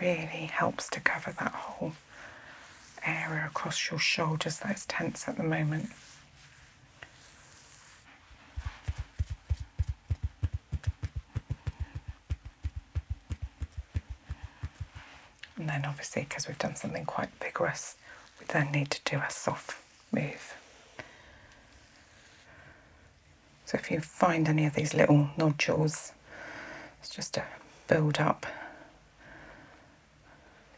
really helps to cover that whole area across your shoulders that's tense at the moment. And then obviously, because we've done something quite vigorous, we then need to do a soft move. So if you find any of these little nodules, it's just to build up.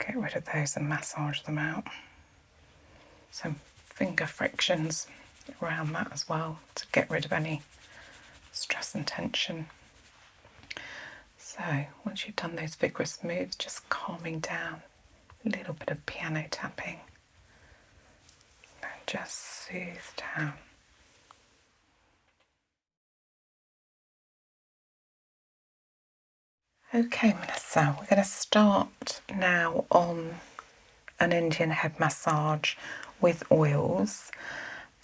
Get rid of those and massage them out. Some finger frictions around that as well to get rid of any stress and tension. So once you've done those vigorous moves, just calming down, a little bit of piano tapping, and just soothe down. Okay, Melissa, we're going to start now on an Indian head massage with oils.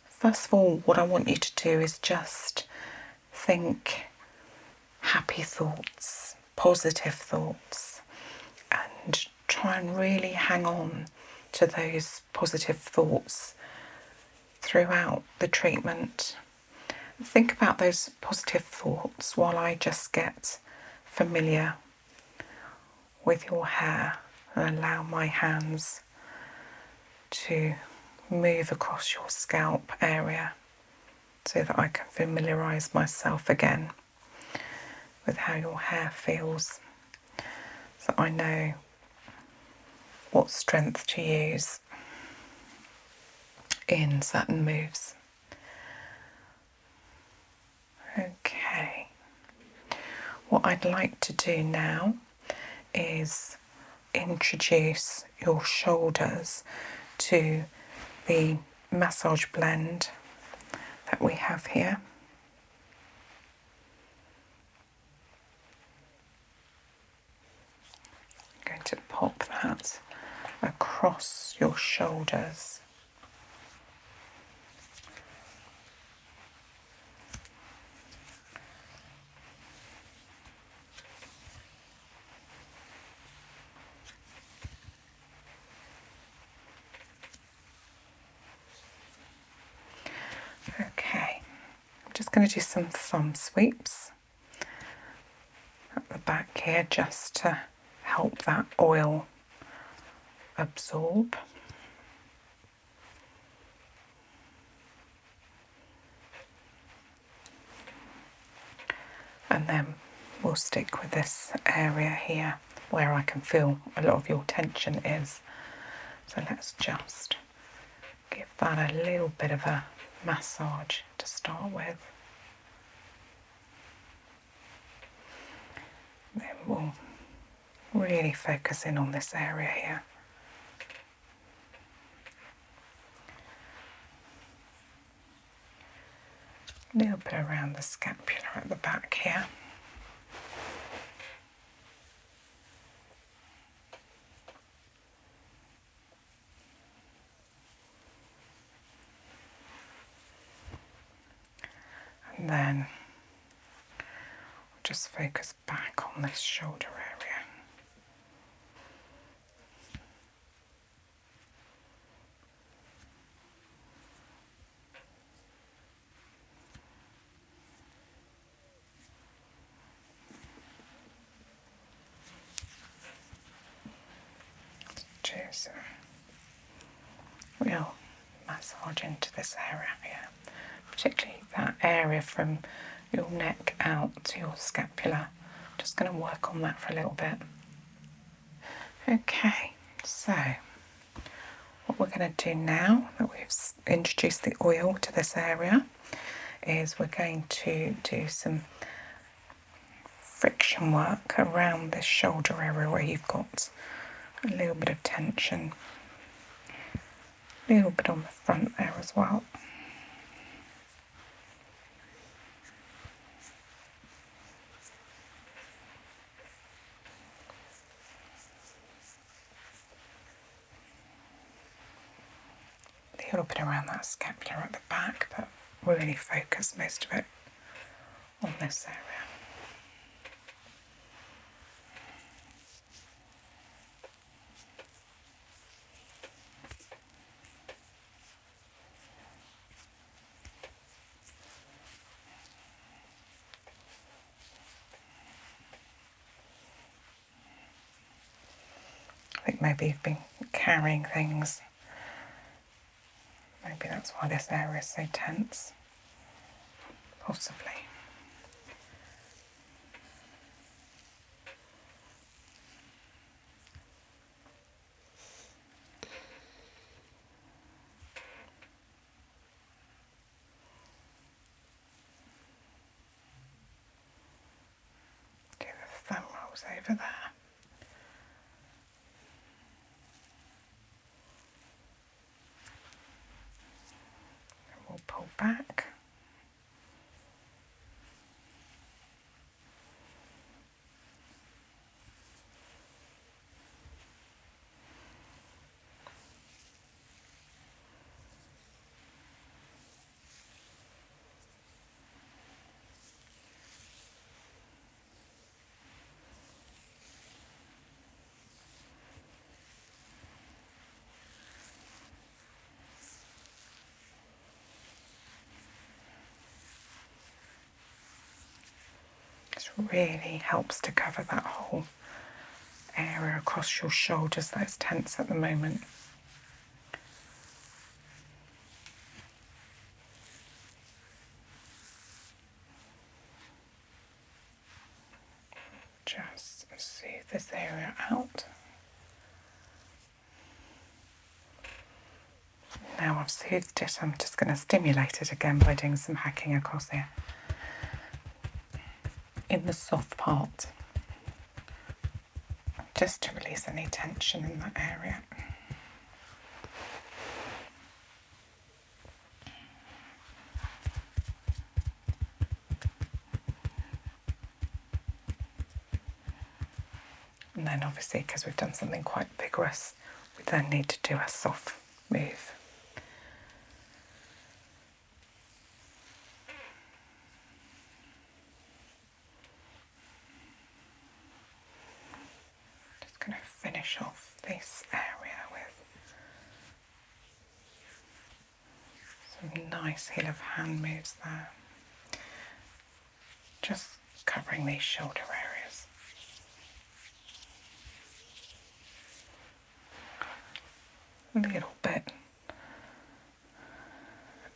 First of all, what I want you to do is just think happy thoughts, positive thoughts, and try and really hang on to those positive thoughts throughout the treatment. Think about those positive thoughts while I just get familiar with your hair and allow my hands to move across your scalp area so that I can familiarise myself again with how your hair feels, so I know what strength to use in certain moves. Okay, what I'd like to do now is introduce your shoulders to the massage blend that we have here. I'm going to pop that across your shoulders. Okay, I'm just going to do some thumb sweeps at the back here just to help that oil absorb. And then we'll stick with this area here where I can feel a lot of your tension is. So let's just give that a little bit of a massage to start with. Then we'll really focus in on this area here. A little bit around the scapula at the back here. And then we'll just focus back on this shoulder area. Do some real massage into this area here, particularly that area from your neck out to your scapula. Just going to work on that for a little bit. Okay, so what we're going to do now that we've introduced the oil to this area is we're going to do some friction work around this shoulder area where you've got a little bit of tension, a little bit on the front there as well. A little bit around that scapula at the back, but really focus most of it on this area. think maybe you've been carrying things. Maybe that's why this area is so tense. Possibly. Do the thumb rolls over there. And we'll pull back. This really helps to cover that whole area across your shoulders that's tense at the moment. Just soothe this area out. Now I've soothed it, I'm just going to stimulate it again by doing some hacking across here. In the soft part, just to release any tension in that area. And then obviously, because we've done something quite vigorous, we then need to do a soft move. Just going to finish off this area with some nice heel of hand moves there. Just covering these shoulder areas. A little bit at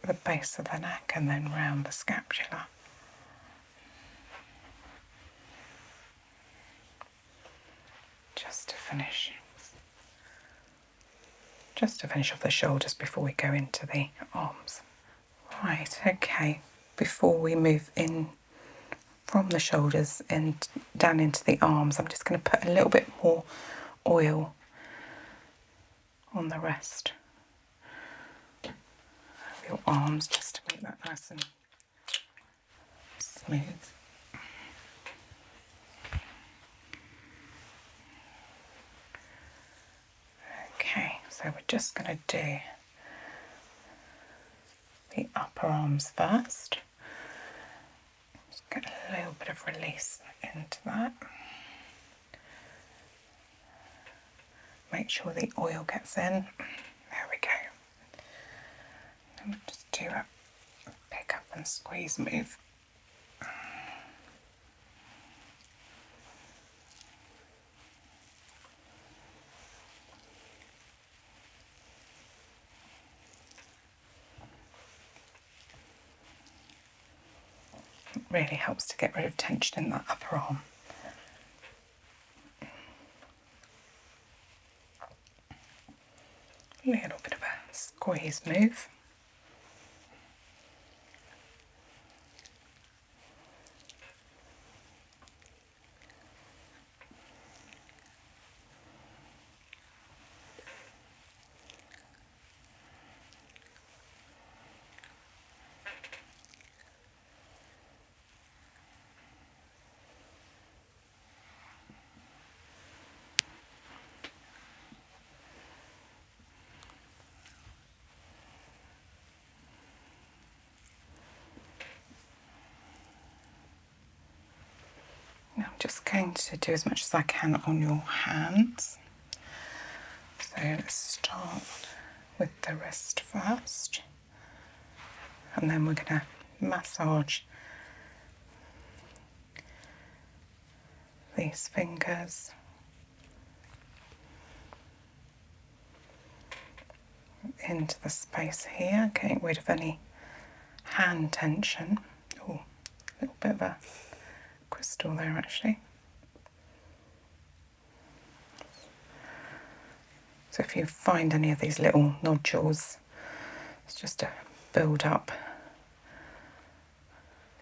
the base of the neck and then round the scapula. Just to finish off the shoulders before we go into the arms. Right, okay. Before we move in from the shoulders and down into the arms, I'm just going to put a little bit more oil on the rest of your arms just to make that nice and smooth. Okay, so we're just going to do the upper arms first. Just get a little bit of release into that. Make sure the oil gets in. There we go. And we'll just do a pick up and squeeze move. It really helps to get rid of tension in that upper arm. A little bit of a squeeze move. Now I'm just going to do as much as I can on your hands. So let's start with the wrist first. And then we're going to massage these fingers into the space here, getting rid of any hand tension. Oh, a little bit of a crystal there actually. So if you find any of these little nodules, it's just to build up.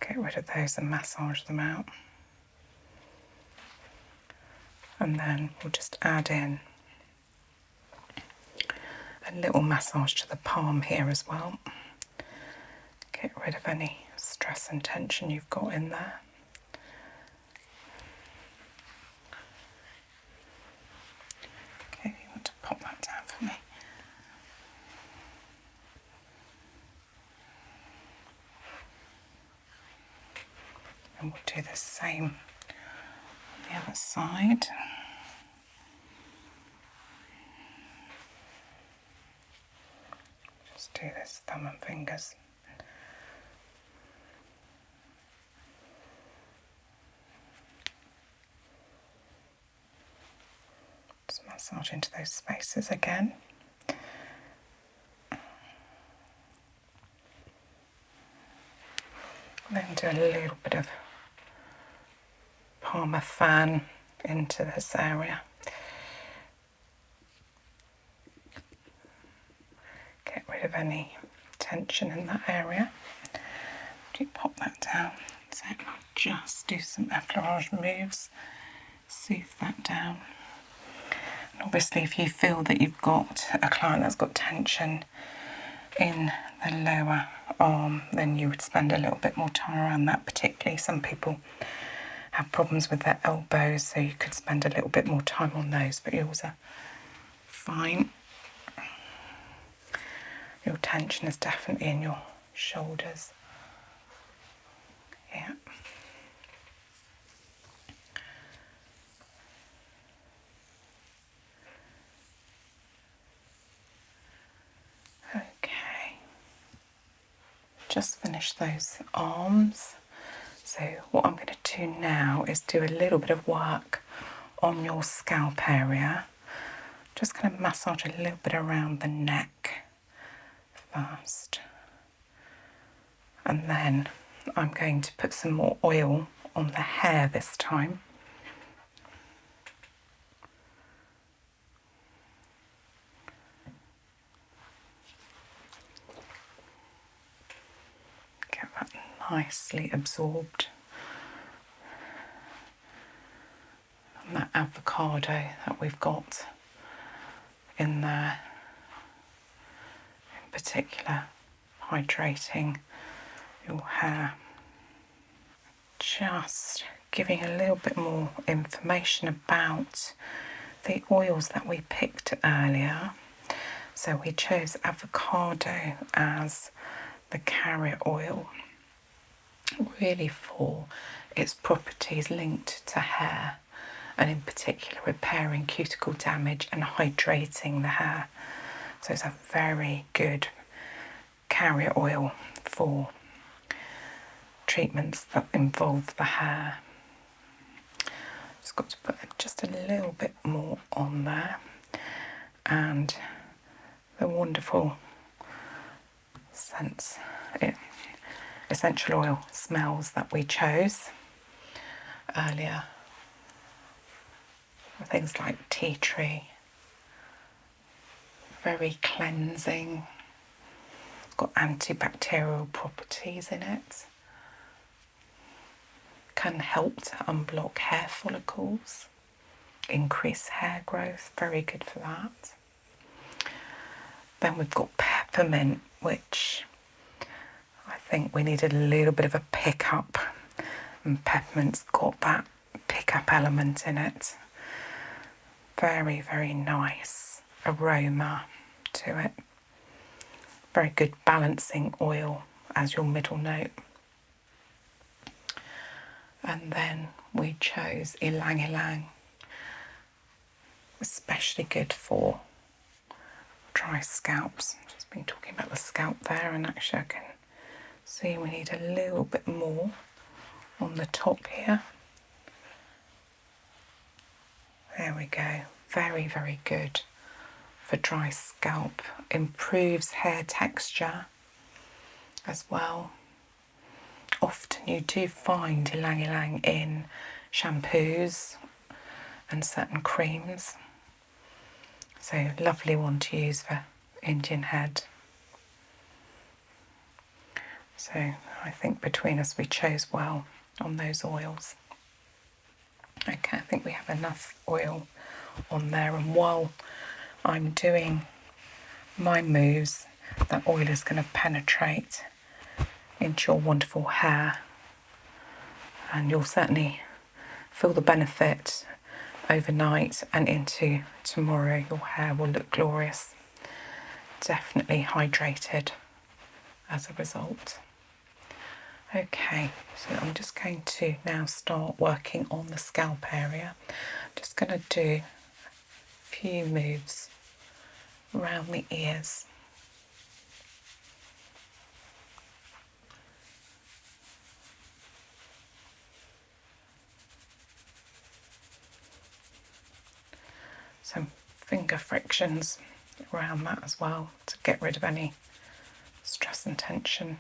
Get rid of those and massage them out. And then we'll just add in a little massage to the palm here as well. Get rid of any stress and tension you've got in there. Okay, you want to pop that down for me. And we'll do the same on the other side. Just do this thumb and fingers. Just massage into those spaces again. Then do a little bit of palmar fan into this area. Get rid of any tension in that area. Do pop that down. So just do some effleurage moves, soothe that down. And obviously, if you feel that you've got a client that's got tension in the lower arm, then you would spend a little bit more time around that. Particularly, some people have problems with their elbows, so you could spend a little bit more time on those, but yours are fine. Your tension is definitely in your shoulders. Yeah. Okay. Just finish those arms. So what I'm going to do now is do a little bit of work on your scalp area. Just going to massage a little bit around the neck first. And then I'm going to put some more oil on the hair this time. Get that nicely absorbed. And that avocado that we've got in there, in particular, hydrating your hair. Just giving a little bit more information about the oils that we picked earlier. So we chose avocado as the carrier oil, really for its properties linked to hair, and in particular repairing cuticle damage and hydrating the hair. So it's a very good carrier oil for treatments that involve the hair. Just got to put just a little bit more on there, and the wonderful scents, essential oil smells that we chose earlier. Things like tea tree, very cleansing, got antibacterial properties in it, can help to unblock hair follicles, increase hair growth, very good for that. Then we've got peppermint, which I think we needed a little bit of a pick-up, and peppermint's got that pick-up element in it. Very, very nice aroma to it. Very good balancing oil as your middle note. And then we chose ylang ylang, especially good for dry scalps. Just been talking about the scalp there, and actually I can see we need a little bit more on the top here. There we go. Very, very good for dry scalp, improves hair texture as well. Often you do find ylang ylang in shampoos and certain creams, so lovely one to use for Indian head. So I think between us we chose well on those oils. Okay, I think we have enough oil on there, and while I'm doing my moves, that oil is going to penetrate into your wonderful hair, and you'll certainly feel the benefit overnight and into tomorrow. Your hair will look glorious, definitely hydrated as a result. Okay, so I'm just going to now start working on the scalp area. Just going to do a few moves around the ears. Some finger frictions around that as well to get rid of any stress and tension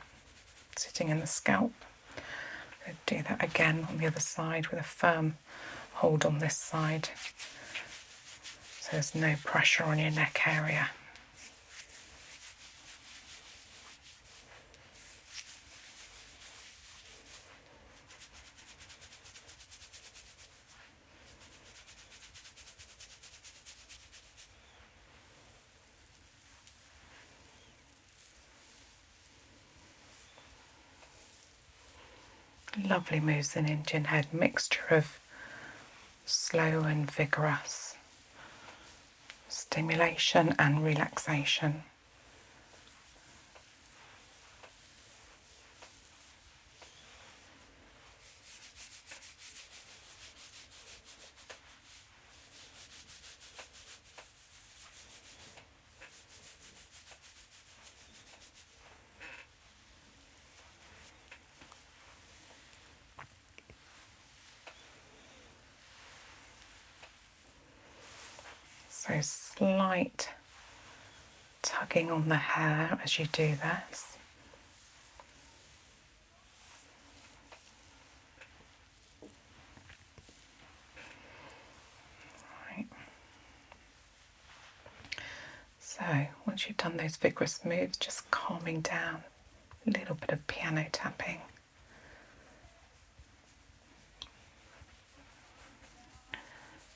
sitting in the scalp. I'm going to do that again on the other side with a firm hold on this side, so there's no pressure on your neck area. Lovely moves in Indian head, mixture of slow and vigorous stimulation and relaxation. So slight tugging on the hair as you do this. Right. So once you've done those vigorous moves, just calming down, a little bit of piano tapping.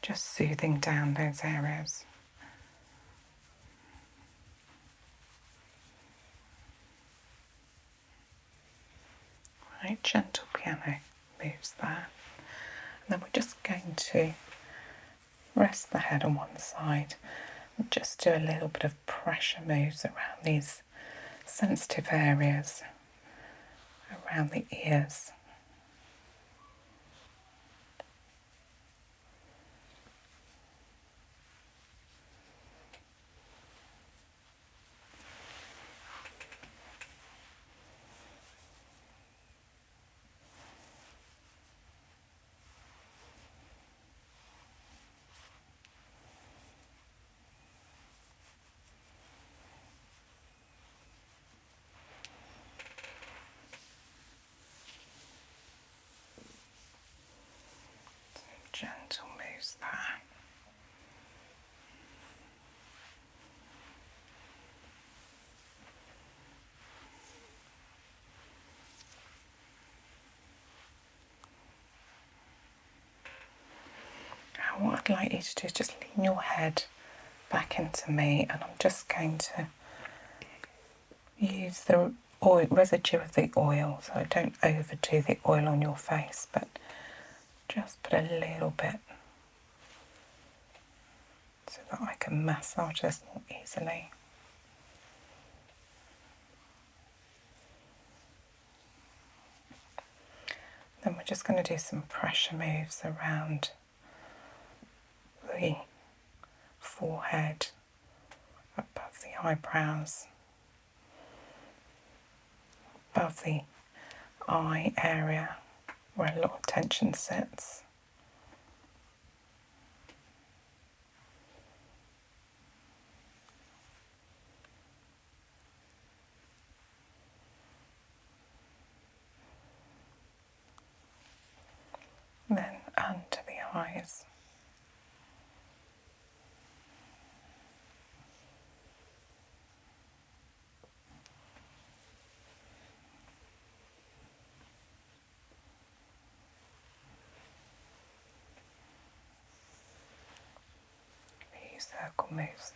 Just soothing down those areas. Right, gentle piano moves there. And then we're just going to rest the head on one side and just do a little bit of pressure moves around these sensitive areas, around the ears. Gentle moves there. Now what I'd like you to do is just lean your head back into me, and I'm just going to use the oil, residue of the oil, so I don't overdo the oil on your face, but just put a little bit so that I can massage this more easily. Then we're just going to do some pressure moves around the forehead, above the eyebrows, above the eye area where a lot of tension sits. circle moves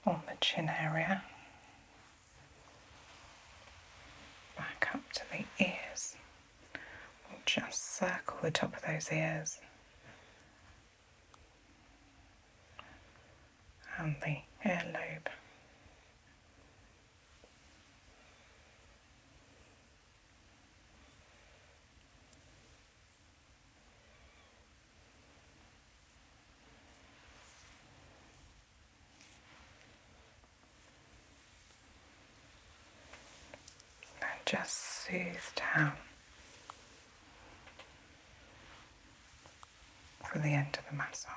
on the chin area, back up to the ears. We'll just circle the top of those ears and the earlobe. And just soothe down for the end of the massage.